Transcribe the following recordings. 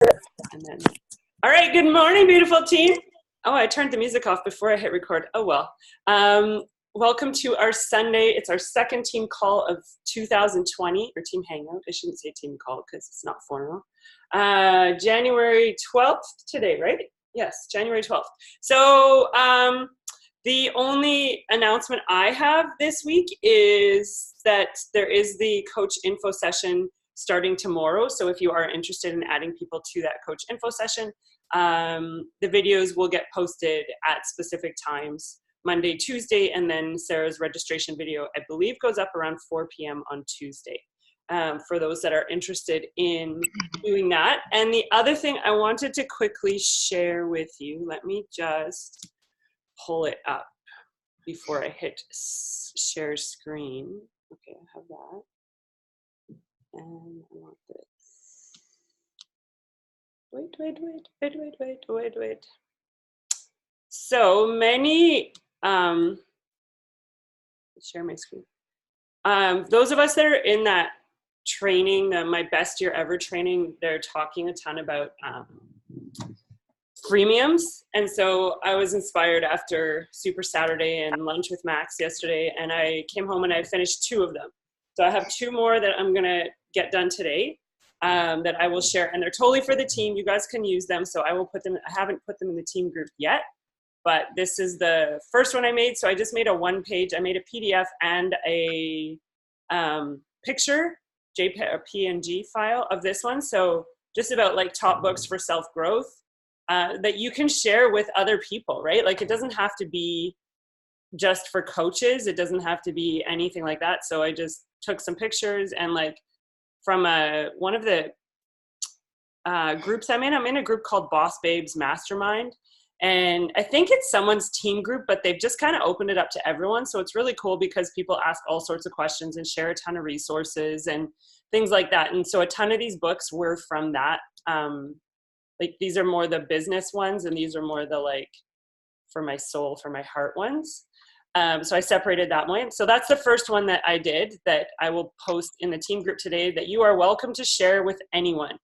And then, all right, good morning, beautiful team. Oh, I turned the music off before I hit record. Oh, well. Welcome to our Sunday. It's our second team call of 2020, or team hangout. I shouldn't say team call because it's not formal. January 12th today, right? Yes, January 12th. So the only announcement I have this week is that there is the coach info session starting tomorrow. So if you are interested in adding people to that coach info session, the videos will get posted at specific times, Monday, Tuesday, and then Sarah's registration video, I believe, goes up around 4 p.m. on Tuesday, for those that are interested in doing that. And the other thing I wanted to quickly share with you, let me just pull it up before I hit share screen. Okay, I have that. And I want this. Wait. So many, share my screen. Those of us that are in that training, my best year ever training, they're talking a ton about freemiums. And so I was inspired after Super Saturday and lunch with Max yesterday, and I came home and I finished 2 of them. So I have 2 more that I'm gonna get done today, that I will share, and they're totally for the team. You guys can use them. So I will put them, I haven't put them in the team group yet, but this is the first one I made. So I just made a 1-page, I made a PDF and a picture, JPEG or PNG file of this one. So just about like top books for self-growth that you can share with other people, right? Like it doesn't have to be just for coaches. It doesn't have to be anything like that. So I just took some pictures, and like from one of the groups I'm in a group called Boss Babes Mastermind. And I think it's someone's team group, but they've just kind of opened it up to everyone. So it's really cool because people ask all sorts of questions and share a ton of resources and things like that. And so a ton of these books were from that. Like these are more the business ones, and these are more the like for my soul, for my heart ones. So I separated that one. So that's the first one that I did that I will post in the team group today that you are welcome to share with anyone.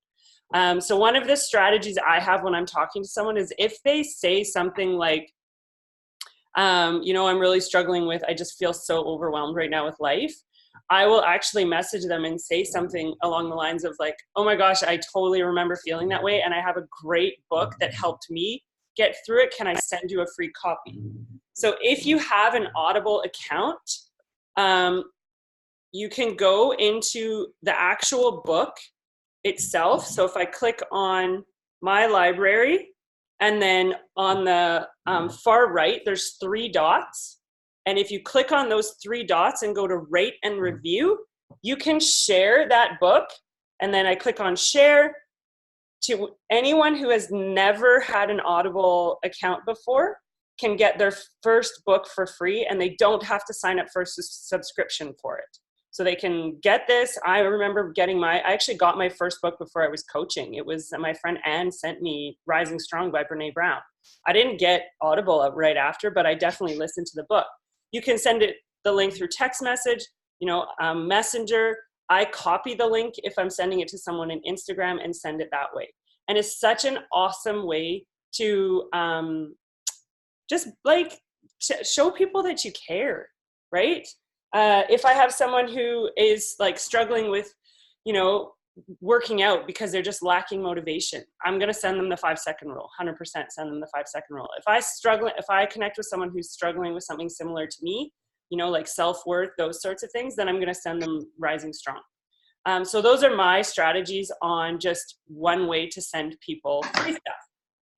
So one of the strategies I have when I'm talking to someone is if they say something like, you know, I'm really struggling with, I just feel so overwhelmed right now with life, I will actually message them and say something along the lines of like, oh my gosh, I totally remember feeling that way, and I have a great book that helped me get through it. Can I send you a free copy? So if you have an Audible account, you can go into the actual book itself. So if I click on my library, and then on the far right, there's 3 dots. And if you click on those 3 dots and go to rate and review, you can share that book. And then I click on share to anyone who has never had an Audible account before can get their first book for free, and they don't have to sign up for a subscription for it. So they can get this. I remember I actually got my first book before I was coaching. It was my friend Anne sent me Rising Strong by Brene Brown. I didn't get Audible right after, but I definitely listened to the book. You can send the link through text message, you know, Messenger. I copy the link if I'm sending it to someone in Instagram and send it that way. And it's such an awesome way to just like show people that you care, right? If I have someone who is like struggling with, you know, working out because they're just lacking motivation, I'm going to send them the 5-second rule, 100% send them the 5-second rule. If I connect with someone who's struggling with something similar to me, you know, like self-worth, those sorts of things, then I'm going to send them Rising Strong. So those are my strategies on just one way to send people free stuff.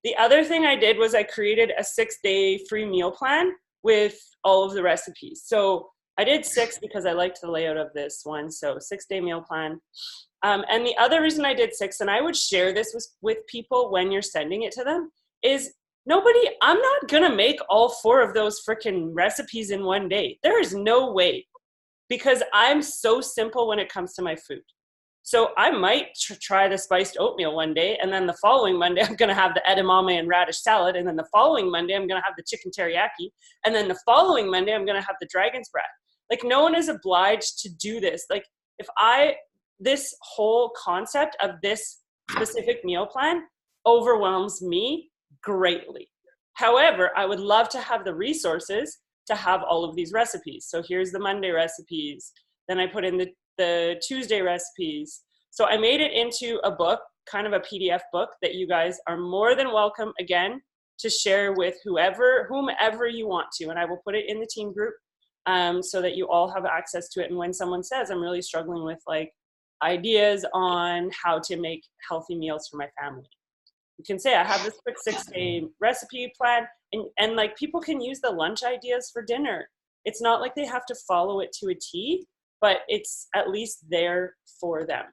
The other thing I did was I created a 6-day free meal plan with all of the recipes. So I did 6 because I liked the layout of this one. So 6-day meal plan. And the other reason I did 6, and I would share this with people when you're sending it to them, is I'm not going to make all 4 of those freaking recipes in one day. There is no way, because I'm so simple when it comes to my food. So I might try the spiced oatmeal one day, and then the following Monday I'm going to have the edamame and radish salad, and then the following Monday I'm going to have the chicken teriyaki, and then the following Monday I'm going to have the dragon's breath. Like, no one is obliged to do this. Like, this whole concept of this specific meal plan overwhelms me greatly. However, I would love to have the resources to have all of these recipes. So here's the Monday recipes. Then I put in the Tuesday recipes. So I made it into a book, kind of a PDF book that you guys are more than welcome, again, to share with whomever you want to. And I will put it in the team group so that you all have access to it. And when someone says, I'm really struggling with like ideas on how to make healthy meals for my family, you can say, I have this quick 6-day recipe plan, and like people can use the lunch ideas for dinner. It's not like they have to follow it to a T, but it's at least there for them.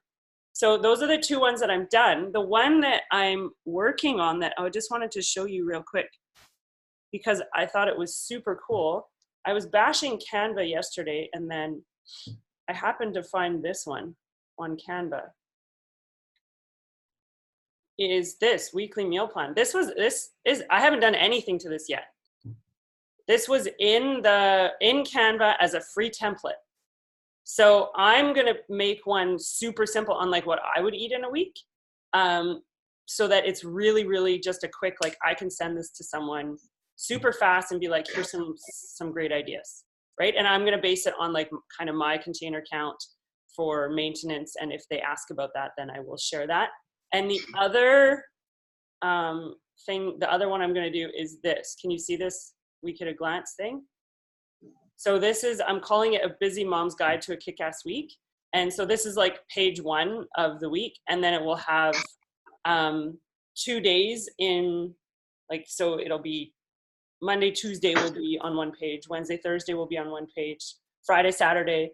So those are the 2 ones that I'm done. The one that I'm working on that I just wanted to show you real quick because I thought it was super cool. I was bashing Canva yesterday, and then I happened to find this one on Canva. Is this weekly meal plan. This is I haven't done anything to this yet. This was in Canva as a free template. So I'm gonna make one super simple on like what I would eat in a week, so that it's really, really just a quick, like I can send this to someone super fast and be like, here's some great ideas, right? And I'm gonna base it on like kind of my container count for maintenance, and if they ask about that, then I will share that. And the other the other one I'm gonna do is this. Can you see this week at a glance thing? So this is, I'm calling it a busy mom's guide to a kick-ass week. And so this is like page 1 of the week. And then it will have 2 days in, like, so it'll be Monday, Tuesday will be on one page. Wednesday, Thursday will be on one page. Friday, Saturday,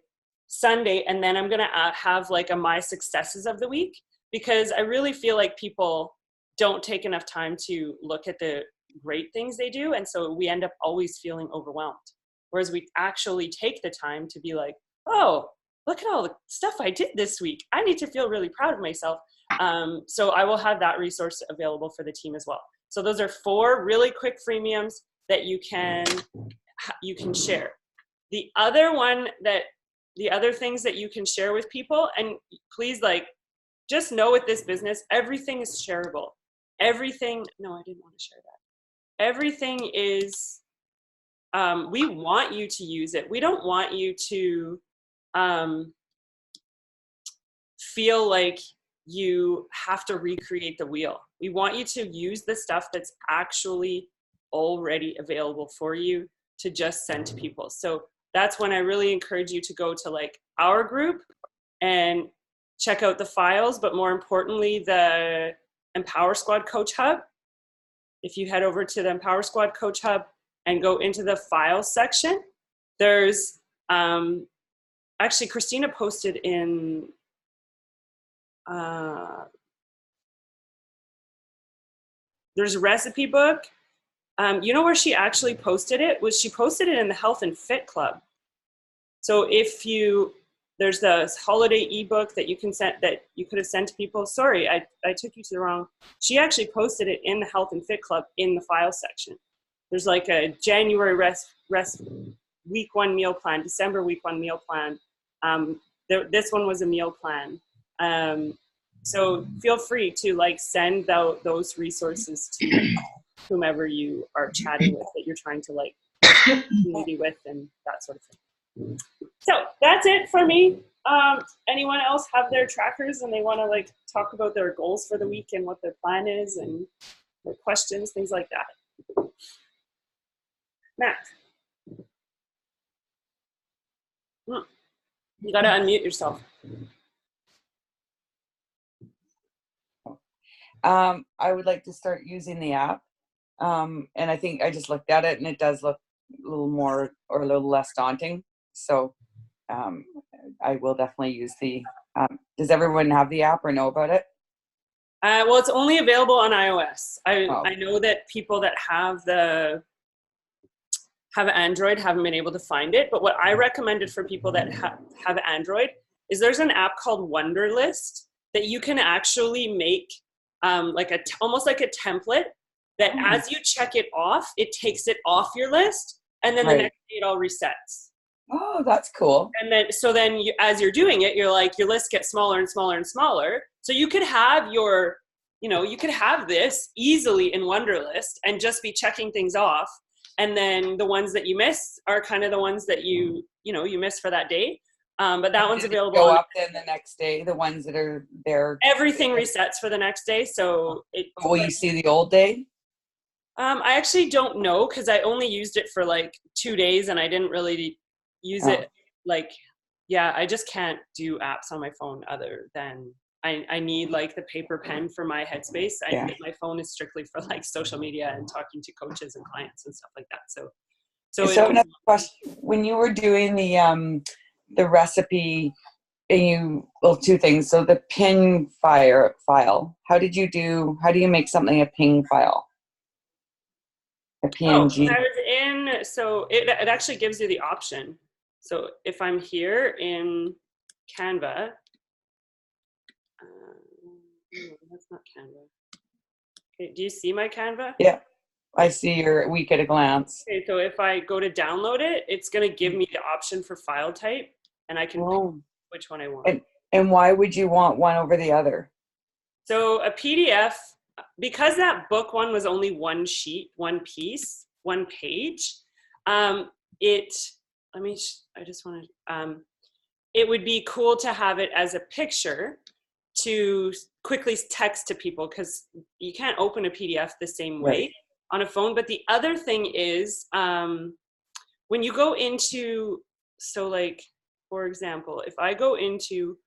Sunday. And then I'm going to have like a my successes of the week, because I really feel like people don't take enough time to look at the great things they do. And so we end up always feeling overwhelmed. Whereas we actually take the time to be like, oh, look at all the stuff I did this week. I need to feel really proud of myself. So I will have that resource available for the team as well. So those are 4 really quick freemiums that you can share. The other things that you can share with people, and please, like, just know with this business, everything is shareable. Everything, no, I didn't want to share that. Everything is, we want you to use it. We don't want you to feel like you have to recreate the wheel. We want you to use the stuff that's actually already available for you to just send to people. So that's when I really encourage you to go to like our group and check out the files, but more importantly, the Empower Squad Coach Hub. If you head over to the Empower Squad Coach Hub and go into the files section, there's actually Christina posted in there's a recipe book. You know where she actually posted it? She posted it in the Health and Fit Club. So if there's the holiday ebook that you can send, that you could have sent to people. Sorry, I took you to the wrong. She actually posted it in the Health and Fit Club in the file section. There's like a January week 1 meal plan, December week 1 meal plan. This one was a meal plan. So feel free to like send out those resources to whomever you are chatting with, that you're trying to like community with, and that sort of thing. So that's it for me. Anyone else have their trackers and they want to like talk about their goals for the week and what their plan is and their questions, things like that? Matt, you got to unmute yourself. I would like to start using the app. And I think I just looked at it and it does look a little more or a little less daunting. So I will definitely use the, does everyone have the app or know about it? Well, it's only available on iOS. I know that people that have Android haven't been able to find it, but what I recommended for people that have Android is there's an app called Wunderlist that you can actually make almost like a template that as you check it off, it takes it off your list, and then the next day it all resets. Oh, that's cool. And then, as you're doing it, you're like, your list gets smaller and smaller and smaller. So you could have your, you could have this easily in Wunderlist and just be checking things off. And then the ones that you miss are kind of the ones that you miss for that day. But that one's available. Go up then the next day, the ones that are there. Everything resets for the next day. So will you see the old day? I actually don't know, because I only used it for like 2 days and I didn't really use it. Like, yeah, I just can't do apps on my phone other than I need like the paper pen for my headspace. My phone is strictly for like social media and talking to coaches and clients and stuff like that. So another question, when you were doing the recipe, and two things. So the ping file, how do you make something a ping file? A PNG? I was in, so it actually gives you the option. So if I'm here in Canva, that's not Canva. Okay, do you see my Canva? Yeah, I see your week at a glance. Okay, so if I go to download it, it's going to give me the option for file type, and I can pick which one I want. And why would you want one over the other? So a PDF, because that book one was only one sheet, one piece, one page, it would be cool to have it as a picture to quickly text to people, because you can't open a PDF the same way on a phone. But the other thing is, when you go into, so like, for example, if I go into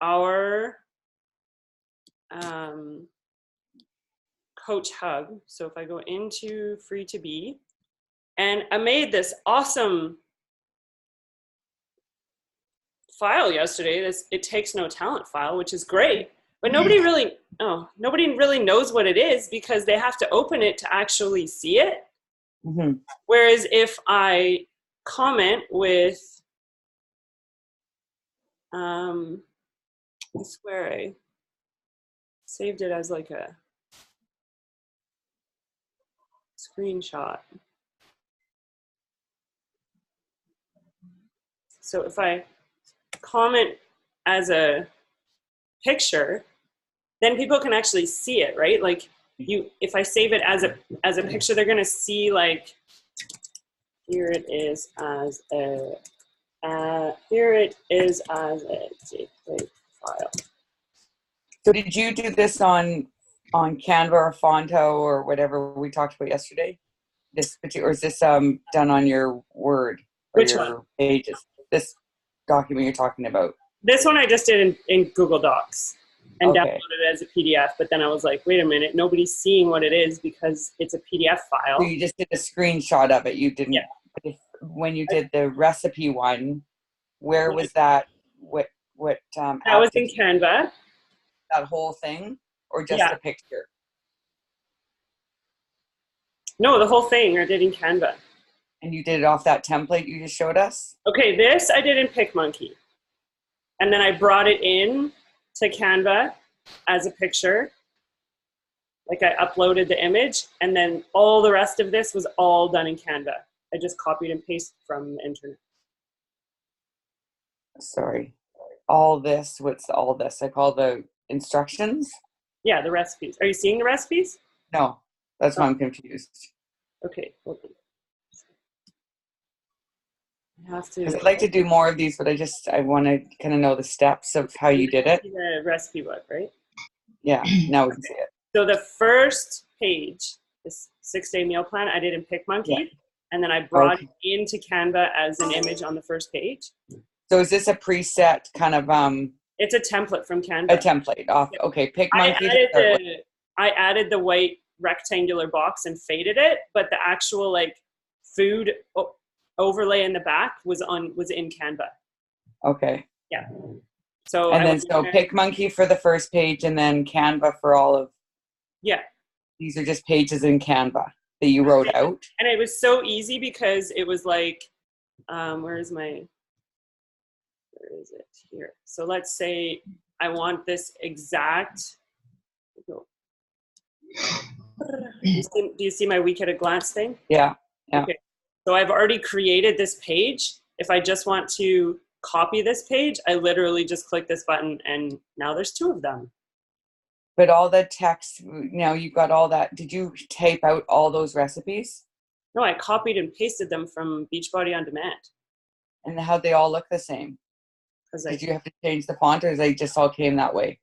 our Coach Hub, so if I go into Free to Be, and I made this awesome file yesterday, this It Takes No Talent file, which is great, but nobody really knows what it is, because they have to open it to actually see it. Mm-hmm. Whereas if I comment with, I swear I saved it as like a screenshot. So if I comment as a picture, then people can actually see it, right? Like, if I save it as a picture, they're gonna see, like, here it is as a JPEG file. So did you do this on Canva or Fonto or whatever we talked about yesterday? Or is this done on your Word or Which your one? Pages? This document you're talking about. This one I just did in Google Docs and Okay. downloaded it as a PDF. But then I was like, wait a minute, nobody's seeing what it is because it's a PDF file. So you just did a screenshot of it. You didn't. Yeah. When you did the recipe one, where was that? What that was in Canva. That whole thing, or just a picture? No, the whole thing I did in Canva. And you did it off that template you just showed us? Okay, this I did in PicMonkey. And then I brought it in to Canva as a picture. Like, I uploaded the image, and then all the rest of this was all done in Canva. I just copied and pasted from the internet. Sorry. All this, what's all this? Like all the instructions? Yeah, the recipes. Are you seeing the recipes? No, that's why I'm confused. Okay, hold on. I have to. I'd like to do more of these, but I want to kind of know the steps of how you did it. The recipe book, right? Yeah, now we can see it. So the first page, this 6-day meal plan, I did in PicMonkey, and then I brought it into Canva as an image on the first page. So is this a preset kind of It's a template from Canva. A template off. Okay, PicMonkey. I added the white rectangular box and faded it, but the actual like food overlay in the back was in Canva. Okay. Yeah. So PicMonkey for the first page, and then Canva for all of. Yeah. These are just pages in Canva that you wrote out. And it was so easy because it was like, where is it here? So let's say I want this exact. Do you see my week at a glance thing? Yeah. Yeah. Okay. So I've already created this page. If I just want to copy this page, I literally just click this button, and now there's 2 of them. But all the text, you've got all that. Did you type out all those recipes? No, I copied and pasted them from Beachbody On Demand. And how they all look the same? Did you have to change the font, or they just all came that way?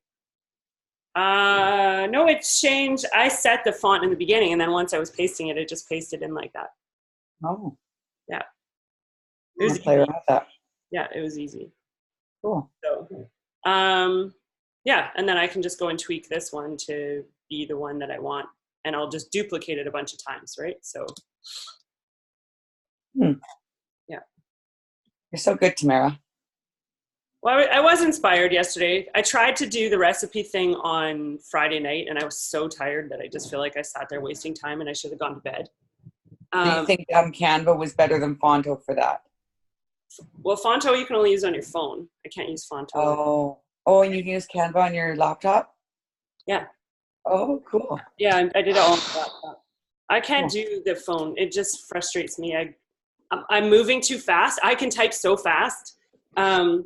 No, it's changed. I set the font in the beginning, and then once I was pasting it, it just pasted in like that. Oh. Yeah. It was play around with that. Yeah, it was easy. Cool. So, yeah, and then I can just go and tweak this one to be the one that I want, and I'll just duplicate it a bunch of times, right? So, yeah. You're so good, Tamara. Well, I was inspired yesterday. I tried to do the recipe thing on Friday night, and I was so tired that I just feel like I sat there wasting time, and I should have gone to bed. Do you think Canva was better than Fonto for that? Well, Fonto you can only use on your phone. I can't use Fonto. Oh, and you can use Canva on your laptop? Yeah. Oh, cool. Yeah, I did it all on the laptop. I can't do the phone. It just frustrates me. I'm moving too fast. I can type so fast. All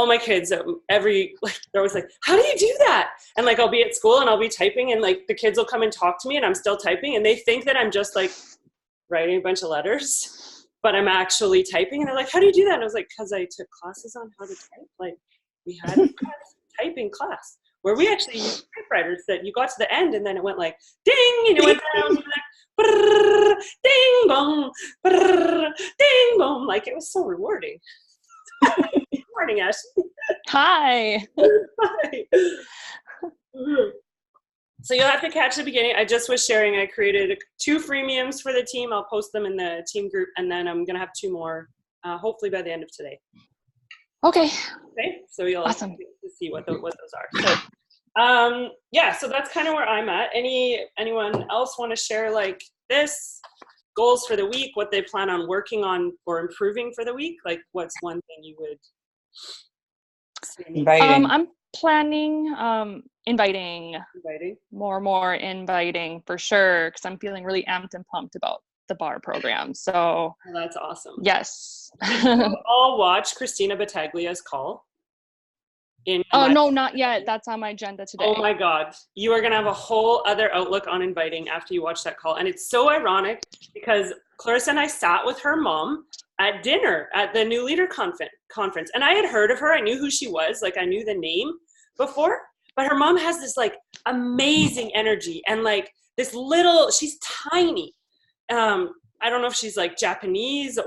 my kids, they're always like, how do you do that? And like, I'll be at school and I'll be typing, and like the kids will come and talk to me and I'm still typing, and they think that I'm just like writing a bunch of letters, but I'm actually typing. And they're like, how do you do that? And I was like, because I took classes on how to type. Like, we had a typing class where we actually used typewriters that you got to the end and then it went like ding, and it went down like, brrr, ding bong, brrr, ding bong. Like, it was so rewarding. Good morning, Ashley. Hi. Hi. So you'll have to catch the beginning. I just was sharing, I created 2 freemiums for the team. I'll post them in the team group, and then I'm going to have 2 more, hopefully by the end of today. Okay. Okay. So you'll awesome. get to see what those are. So, yeah, so that's kind of where I'm at. Anyone else want to share like this? Goals for the week, what they plan on working on or improving for the week? Like, what's one thing you would say? Inviting. I'm planning inviting more inviting for sure, because I'm feeling really amped and pumped about the bar program. So oh, that's awesome. Yes. Did you all watch Christina Battaglia's call? No, not yet. That's on my agenda today. Oh my God. You are going to have a whole other outlook on inviting after you watch that call. And it's so ironic because Clarissa and I sat with her mom at dinner at the New Leader Conference. And I had heard of her. I knew who she was. Like, I knew the name before. But her mom has this like amazing energy, and like this little, she's tiny. I don't know if she's like Japanese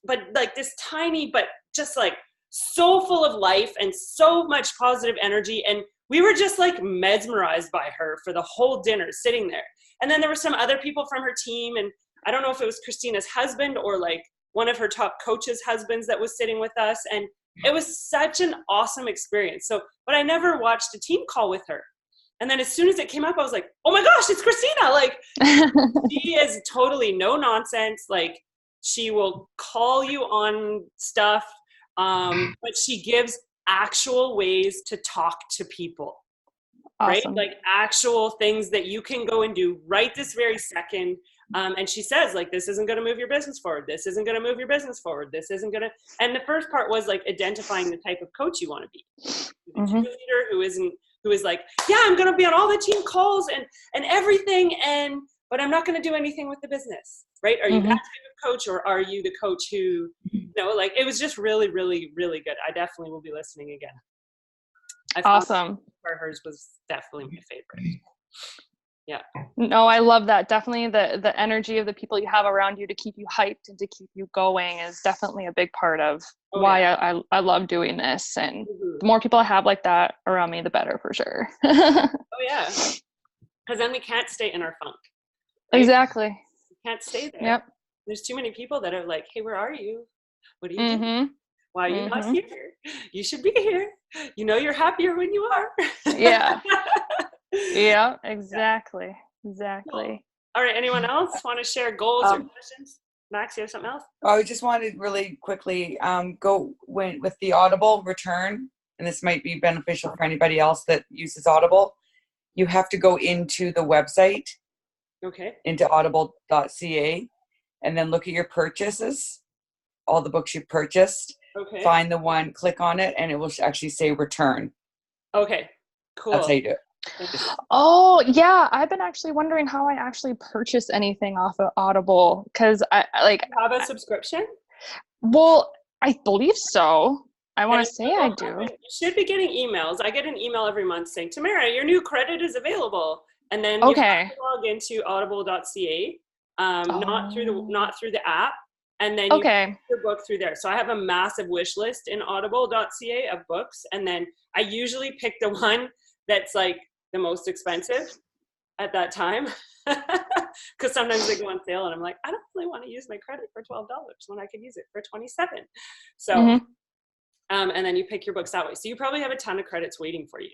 but like this tiny, but just like so full of life and so much positive energy. And we were just like mesmerized by her for the whole dinner sitting there. And then there were some other people from her team, and I don't know if it was Christina's husband or like one of her top coaches' husbands that was sitting with us. And it was such an awesome experience. So, but I never watched a team call with her. And then as soon as it came up, I was like, oh my gosh, it's Christina. Like, she is totally no nonsense. Like, she will call you on stuff. But she gives actual ways to talk to people, awesome. Right? Like actual things that you can go and do right this very second. And she says, like, this isn't going to move your business forward. This isn't going to move your business forward. This isn't going to. And the first part was like identifying the type of coach you want to be. The cheerleader who is like, yeah, I'm going to be on all the team calls and everything. But I'm not going to do anything with the business, right? Are you that type of coach, or are you the coach who, like, it was just really, really, really good. I definitely will be listening again. Awesome. Hers was definitely my favorite. Yeah. No, I love that. Definitely the energy of the people you have around you to keep you hyped and to keep you going is definitely a big part of why I love doing this. And the more people I have like that around me, the better, for sure. Oh yeah. Because then we can't stay in our funk. Right? Exactly. We can't stay there. Yep. There's too many people that are like, hey, where are you? What are you doing? Why are you not here? You should be here. You know you're happier when you are. Yeah. Yeah, exactly. Exactly. All right. Anyone else want to share goals or questions? Max, you have something else? I just wanted really quickly with the Audible return, and this might be beneficial for anybody else that uses Audible. You have to go into the website, into audible.ca, and then look at your purchases, all the books you purchased. Find the one, click on it, and it will actually say return. Okay. Cool. That's how you do it. Oh yeah, I've been actually wondering how I actually purchase anything off of Audible, because I like You have a subscription? well, I believe so. I want And to say I do. you should be getting emails. I get an email every month saying, Tamara, your new credit is available. And then you have Okay. to log into audible.ca, not through the app. And then you Okay. pick your book through there. So I have a massive wish list in audible.ca of books. And then I usually pick the one that's like the most expensive at that time. Because sometimes they go on sale and I'm like, I don't really want to use my credit for $12 when I could use it for $27. So and then you pick your books that way. So you probably have a ton of credits waiting for you,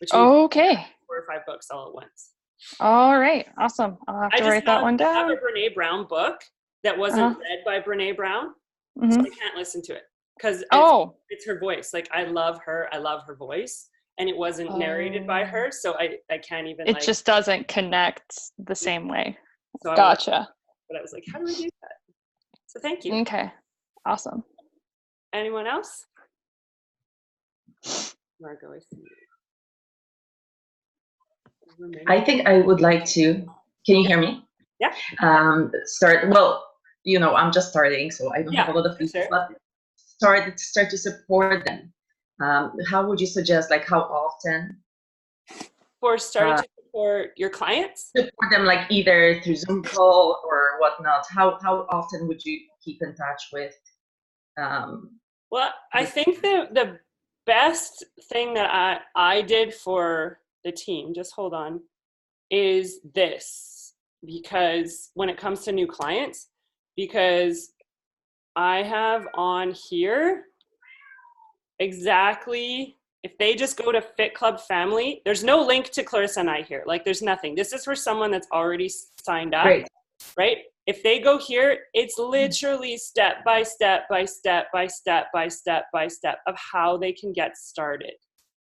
which means Okay. 4 or 5 books all at once. All right. Awesome. I'll have to write that one I have down. a Brene Brown book that wasn't read by Brene Brown, so I can't listen to it because it's her voice. Like I love her voice, and it wasn't narrated by her, so I can't even. It just doesn't connect the same way. So Gotcha. But I was like, how do we do that? So thank you. Okay. Awesome. Anyone else? Margot, I see you. I think I would like to. Can you hear me? Yeah. Start. Well, I'm just starting, so I don't have a lot of people. Sure. But start to support them. How would you suggest? Like, how often? For starting to support your clients? Support them, like either through Zoom call or whatnot. How often would you keep in touch with? Well, I think the best thing that I did for the team, just hold on, is this. Because when it comes to new clients, because I have on here exactly, if they just go to Fit Club Family, there's no link to Clarissa and I here. Like there's nothing. This is for someone that's already signed up, right? If they go here, it's literally step by step by step by step by step by step of how they can get started,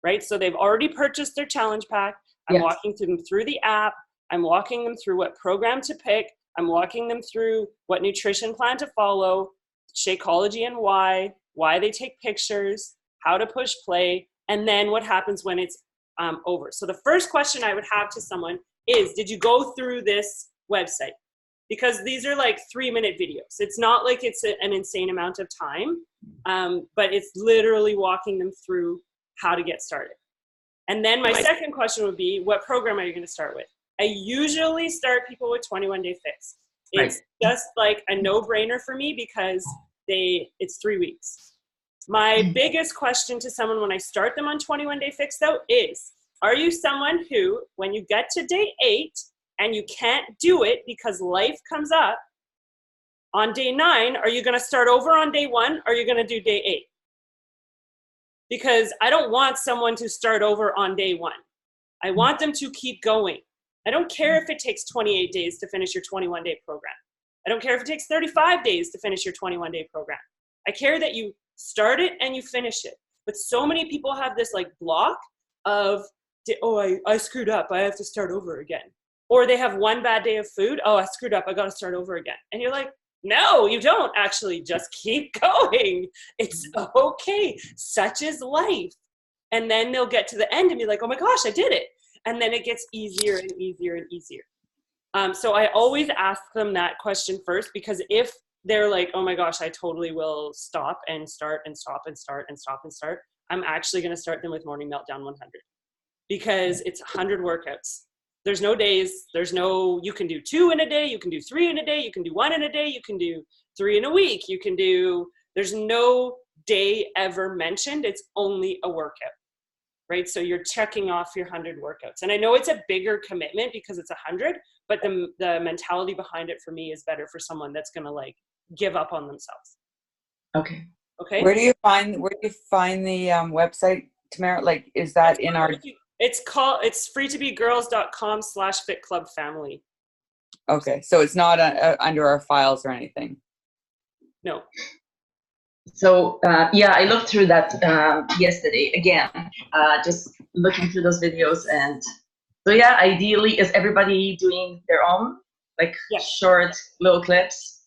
right? So they've already purchased their challenge pack. I'm walking them through the app. I'm walking them through what program to pick. I'm walking them through what nutrition plan to follow, Shakeology and why they take pictures, how to push play, and then what happens when it's over. So the first question I would have to someone is, did you go through this website? Because these are like 3-minute videos. It's not like it's an insane amount of time, but it's literally walking them through how to get started. And then my second question would be, what program are you going to start with? I usually start people with 21-day fix. It's just like a no-brainer for me because it's 3 weeks. My biggest question to someone when I start them on 21-day fix though is, are you someone who, when you get to day 8 and you can't do it because life comes up, on day 9, are you going to start over on day 1 or are you going to do day 8? Because I don't want someone to start over on day 1. I want them to keep going. I don't care if it takes 28 days to finish your 21-day program. I don't care if it takes 35 days to finish your 21-day program. I care that you start it and you finish it. But so many people have this like block of, I screwed up, I have to start over again. Or they have one bad day of food, I screwed up, I got to start over again. And you're like, no, you don't actually, just keep going. It's okay. Such is life. And then they'll get to the end and be like, oh my gosh, I did it. And then it gets easier and easier and easier. So I always ask them that question first, because if they're like, oh my gosh, I totally will stop and start and stop and start and stop and start, I'm actually going to start them with Morning Meltdown 100, because it's 100 workouts. There's no days. You can do 2 in a day. You can do 3 in a day. You can do 1 in a day. You can do 3 in a week. There's no day ever mentioned. It's only a workout, right? So you're checking off your 100 workouts. And I know it's a bigger commitment because it's 100, but the mentality behind it for me is better for someone that's going to like give up on themselves. Okay. Where do you find the website, Tamara? Like, is that in our? It's freetobegirls.com/fitclubfamily. Okay, so it's not under our files or anything. No. So I looked through that yesterday again, just looking through those videos, and so ideally, is everybody doing their own, like short little clips?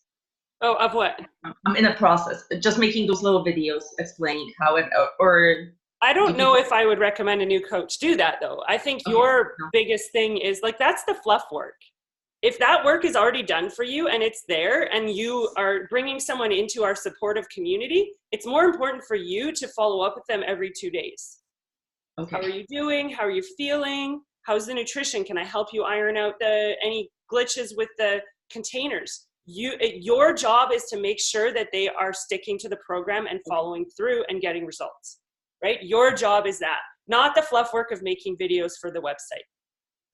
Oh, of what? I'm in a process, just making those little videos explaining how it, or I don't know if I would recommend a new coach do that though. I think your biggest thing is like, that's the fluff work. If that work is already done for you and it's there and you are bringing someone into our supportive community, it's more important for you to follow up with them every 2 days. Okay. How are you doing? How are you feeling? How's the nutrition? Can I help you iron out any glitches with the containers? Your job is to make sure that they are sticking to the program and following through and getting results, right? Your job is that, not the fluff work of making videos for the website.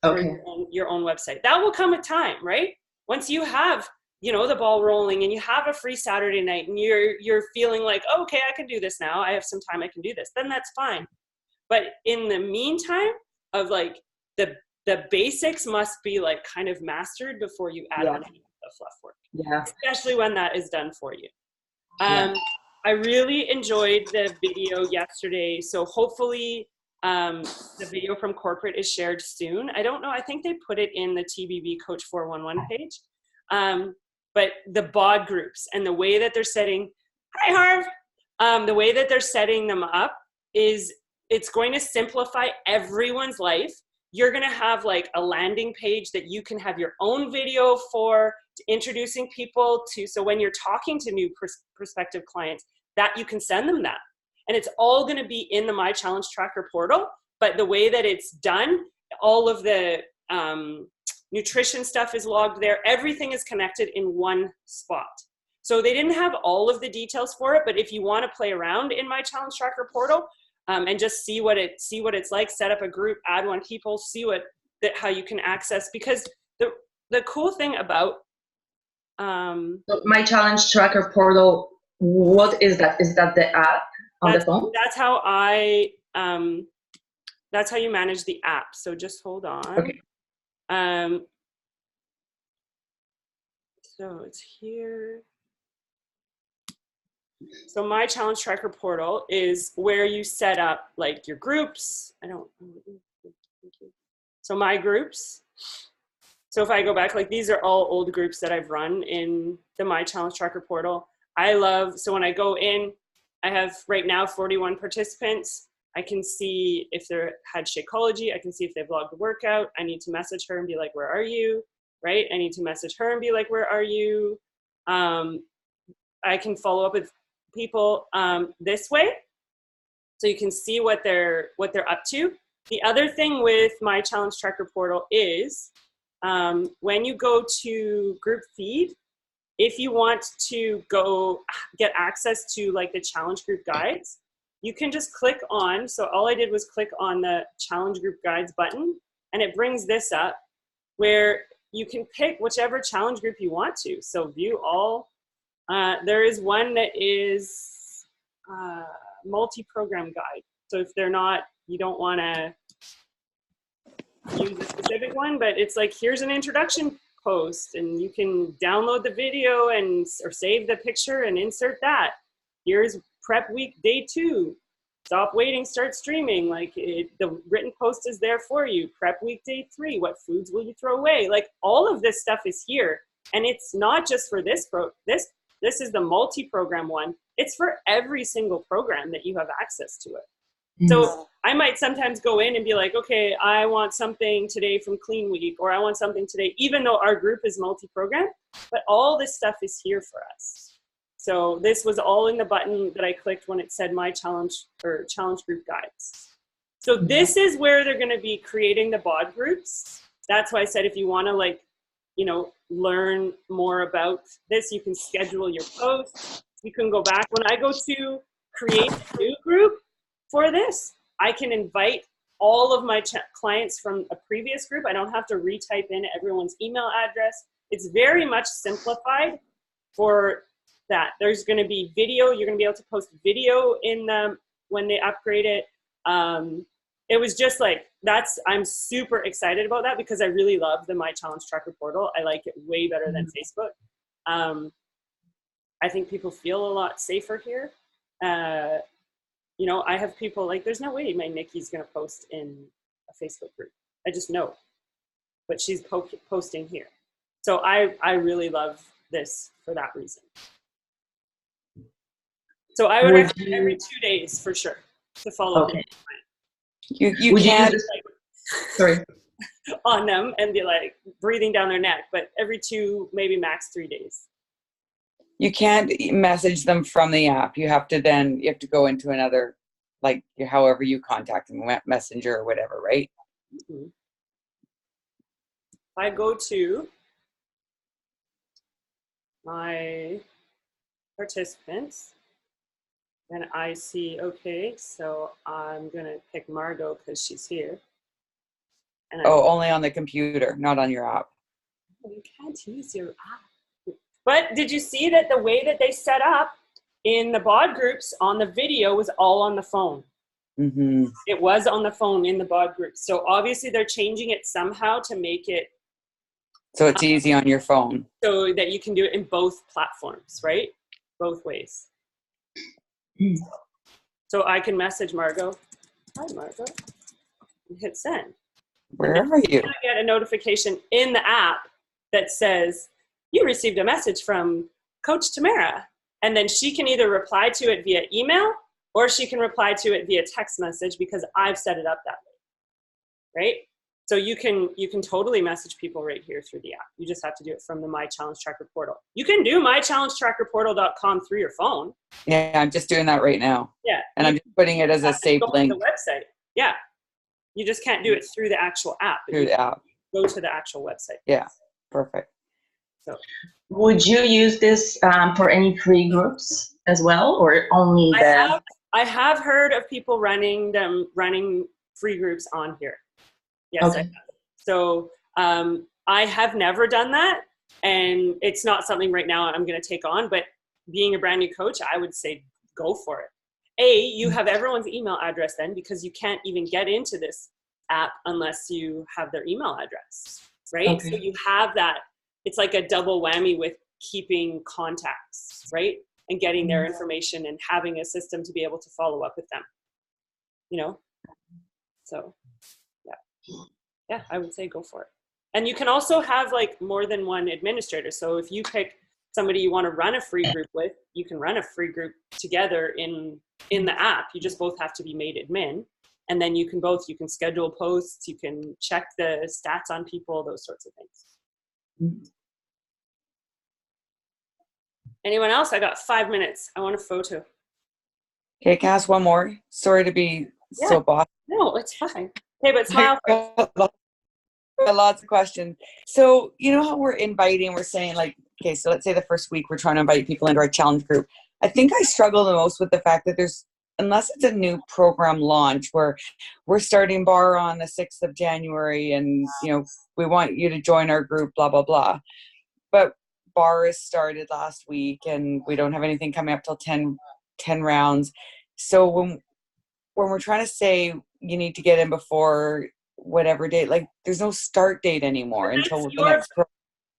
Okay. Your own website. That will come with time, right? Once you have, the ball rolling and you have a free Saturday night and you're feeling like, oh, okay, I can do this now. I have some time, I can do this. Then that's fine. But in the meantime of like the basics must be like kind of mastered before you add on any of the fluff work. Yeah. Especially when that is done for you. I really enjoyed the video yesterday. So hopefully the video from corporate is shared soon. I don't know. I think they put it in the TBB Coach 411 page. But the bod groups and the way that they're setting, hi Harv, the way that they're setting them up is it's going to simplify everyone's life. You're going to have like a landing page that you can have your own video for introducing people to. So when you're talking to new prospective clients, that you can send them that. And it's all going to be in the My Challenge Tracker portal. But the way that it's done, all of the nutrition stuff is logged there. Everything is connected in one spot. So they didn't have all of the details for it. But if you want to play around in My Challenge Tracker portal and just see what it's like, set up a group, add one people, see how you can access. Because the cool thing about My Challenge Tracker portal, what is that? Is that the app? On the phone? That's how you manage the app. So just hold on. Okay. So it's here. So My Challenge Tracker portal is where you set up like your groups. So my groups. So if I go back, like these are all old groups that I've run in the My Challenge Tracker portal. So when I go in, I have right now 41 participants. I can see if they had Shakeology. I can see if they've logged the workout. I need to message her and be like, where are you? Right? I need to message her and be like, where are you? I can follow up with people this way. So you can see what they're up to. The other thing with My Challenge Tracker portal is when you go to group feed, if you want to go get access to like the challenge group guides, you can just click on, so all I did was click on the challenge group guides button and it brings this up where you can pick whichever challenge group you want to. So view all. There is one that is multi-program guide. So if you don't want to use a specific one, but it's like, here's an introduction post and you can download the video or save the picture and insert that. Here's prep week day 2. Stop waiting, start streaming. Like the written post is there for you. Prep week day 3. What foods will you throw away? Like all of this stuff is here, and it's not just for this This is the multi-program one. It's for every single program that you have access to it. So I might sometimes go in and be like, okay, I want something today from Clean Week, or I want something today, even though our group is multi-program, but all this stuff is here for us. So this was all in the button that I clicked when it said My Challenge or Challenge Group Guides. So this is where they're going to be creating the bod groups. That's why I said if you want to learn more about this, you can schedule your posts. You can go back. When I go to create a new group for this, I can invite all of my clients from a previous group. I don't have to retype in everyone's email address. It's very much simplified for that. There's going to be video. You're going to be able to post video when they upgrade it. It was just like, I'm super excited about that because I really love the My Challenge Tracker portal. I like it way better than Facebook. I think people feel a lot safer here. I have people like, there's no way my Nikki's going to post in a Facebook group. I just know, but she's posting here. So I really love this for that reason. So I would recommend every 2 days for sure. to follow up Okay. You Would can't. use this, sorry. on them and be like breathing down their neck, but every 2, maybe max 3 days. You can't message them from the app. You have to go into another, like however you contact them, Messenger or whatever, right? Mm-hmm. I go to my participants and I see, okay, so I'm gonna pick Margot because she's here. And only on the computer, not on your app. You can't use your app. But did you see that the way that they set up in the bod groups on the video was all on the phone? Mm-hmm. It was on the phone in the bod groups. So obviously they're changing it somehow to make it so it's easy on your phone. So that you can do it in both platforms, right? Both ways. So I can message Margot. Hi, Margot. And hit send. Where are you? I get a notification in the app that says, you received a message from Coach Tamara. And then she can either reply to it via email or she can reply to it via text message because I've set it up that way, right? So you can totally message people right here through the app. You just have to do it from the My Challenge Tracker portal. You can do mychallengetrackerportal.com through your phone. Yeah, I'm just doing that right now. Yeah. And I'm just putting it as a saved link. To the website. Yeah. You just can't do it through the actual app. Through the app. Go to the actual website. Yeah, perfect. So, would you use this for any free groups as well, or only the? I have heard of people running free groups on here. Yes, okay. I have. So I have never done that, and it's not something right now I'm going to take on. But being a brand new coach, I would say go for it. You have everyone's email address then, because you can't even get into this app unless you have their email address, right? Okay. So you have that. It's like a double whammy with keeping contacts, right? And getting their information and having a system to be able to follow up with them, So, yeah, I would say go for it. And you can also have like more than one administrator. So if you pick somebody you want to run a free group with, you can run a free group together in the app. You just both have to be made admin. And then you can schedule posts, you can check the stats on people, those sorts of things. Anyone else? I got 5 minutes. I want a photo. Okay, can I ask one more? Sorry to be so boss. No, it's fine. Okay, but smile. Lots of questions. So you know how we're inviting, we're saying like, okay, so let's say the first week we're trying to invite people into our challenge group. I think I struggle the most with the fact that unless it's a new program launch where we're starting bar on the 6th of January and we want you to join our group, blah, blah, blah. But bar is started last week and we don't have anything coming up till 10 rounds. So when we're trying to say you need to get in before whatever date, like there's no start date anymore until the next program.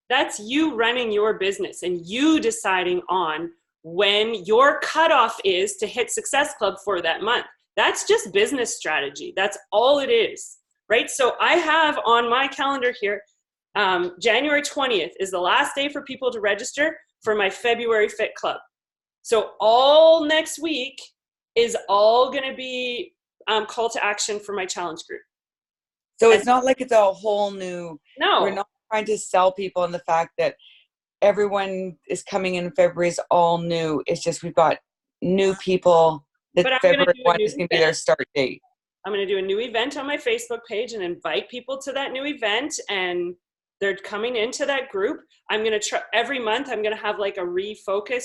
That's you running your business and you deciding on when your cutoff is to hit Success Club for that month. That's just business strategy. That's all it is, right? So I have on my calendar here, January 20th is the last day for people to register for my February Fit Club. So all next week is all going to be call to action for my challenge group. So it's not like it's a whole new, no, we're not trying to sell people on the fact that everyone is coming in February is all new. It's just we've got new people that February 1 is going to be their start date. I'm going to do a new event on my Facebook page and invite people to that new event, and they're coming into that group. I'm going to every month I'm going to have like a refocus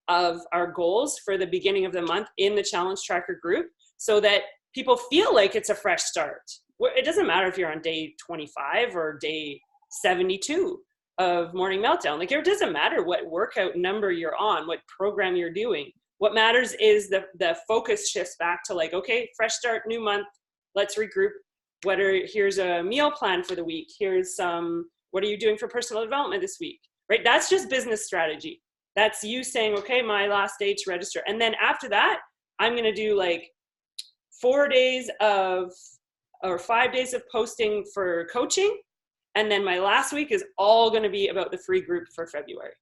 of our goals for the beginning of the month in the Challenge Tracker group so that people feel like it's a fresh start. It doesn't matter if you're on day 25 or day 72 of Morning Meltdown. Like it doesn't matter what workout number you're on, what program you're doing. What matters is the focus shifts back to like, okay, fresh start, new month, let's regroup. Here's a meal plan for the week. Here's what are you doing for personal development this week, right? That's just business strategy. That's you saying, okay, my last day to register. And then after that, I'm going to do like 5 days of posting for coaching. And then my last week is all going to be about the free group for February.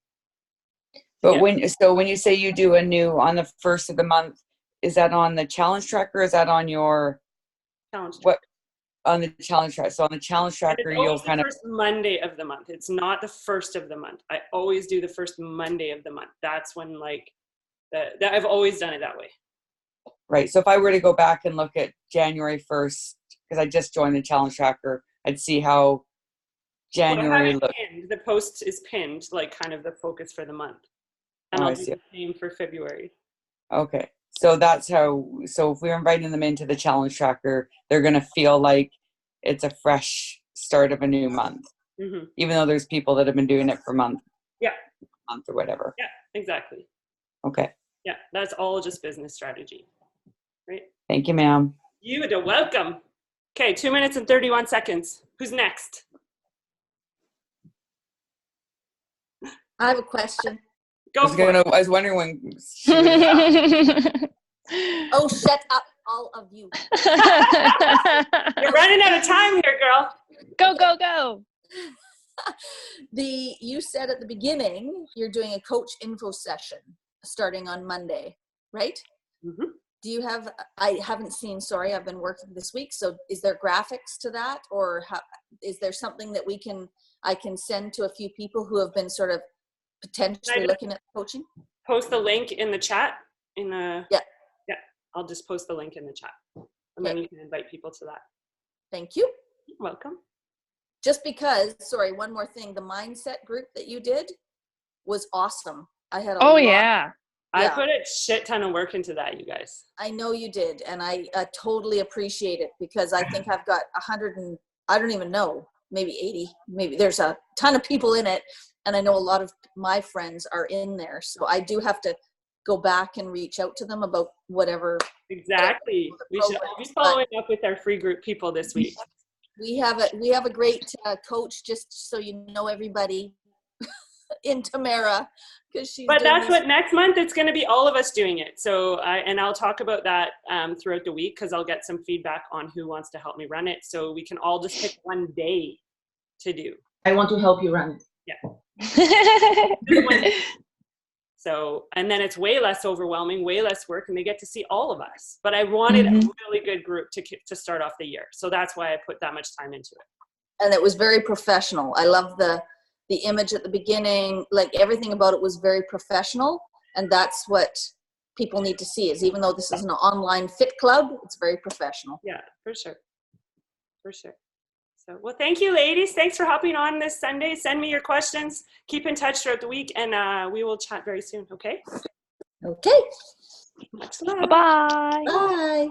But when you say you do a new on the first of the month, is that on the challenge tracker? Or is that on your Challenge. what on the challenge tracker? So on the challenge tracker, It's you'll always kind the of first Monday of the month. It's not the first of the month. I always do the first Monday of the month. That's when like that I've always done it that way. right. So if I were to go back and look at January 1st, because I just joined the challenge tracker, I'd see how January looked. The post is pinned, like kind of the focus for the month. And Oh, I'll I do see. the same for February. Okay. So that's how, so if we're inviting them into the challenge tracker, they're going to feel like it's a fresh start of a new month, even though there's people that have been doing it for month or whatever. Yeah, exactly. Okay. Yeah, that's all just business strategy. Right. Thank you, ma'am. You are welcome. Okay, 2 minutes and 31 seconds. Who's next? I have a question. Go for it. I was wondering when. Oh, shut up, all of you. You're running out of time here, girl. Go, go, go. You said at the beginning you're doing a coach info session starting on Monday, right? Mm-hmm. Do you have, I haven't seen, sorry, I've been working this week. So is there graphics to that, or is there something that I can send to a few people who have been sort of potentially looking at coaching? Post the link in the chat. Yeah, I'll just post the link in the chat, and then you can invite people to that. Thank you. You're welcome. Just because, sorry, one more thing, the mindset group that you did was awesome. I had a lot. Yeah. I put a shit ton of work into that, you guys. I know you did, and I totally appreciate it, because I think I've got 100 and I don't even know, maybe 80, maybe there's a ton of people in it, and I know a lot of my friends are in there, so I do have to go back and reach out to them about whatever. Exactly. We should all be following up with our free group people this week. We have a great coach, just so you know, everybody in Tamara, because she's. But that's what next month it's going to be all of us doing it. So I'll talk about that throughout the week, because I'll get some feedback on who wants to help me run it, so we can all just pick one day to do. I want to help you run it. Yeah. So, and then it's way less overwhelming, way less work, and they get to see all of us. But I wanted a really good group to start off the year. So that's why I put that much time into it. And it was very professional. I love the image at the beginning, like everything about it was very professional. And that's what people need to see, is even though this is an online fit club, it's very professional. Yeah, for sure. For sure. So, well, thank you, ladies. Thanks for hopping on this Sunday. Send me your questions. Keep in touch throughout the week, and we will chat very soon, okay? Okay. Much love. Bye-bye. Bye.